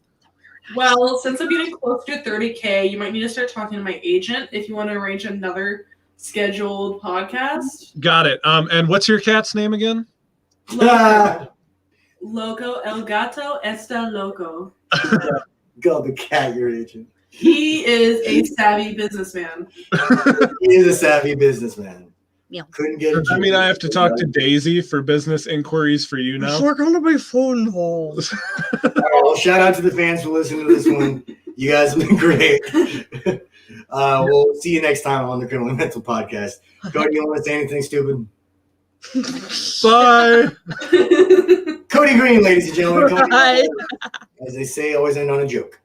Well, since I'm getting close to 30K, you might need to start talking to my agent if you want to arrange another scheduled podcast. Got it. And what's your cat's name again? Loco. El gato está loco. Go the cat, your agent. He is a savvy businessman. He is a savvy businessman. Couldn't get. Does that mean I have to talk to Daisy for business inquiries for you now? We're gonna be phone calls. All right, well, shout out to the fans for listening to this one. You guys have been great. We'll see you next time on the Criminal Mental Podcast. Cody, you want to say anything stupid? Bye. Kody Green, ladies and gentlemen. Cody, Bye. as they say, always end on a joke.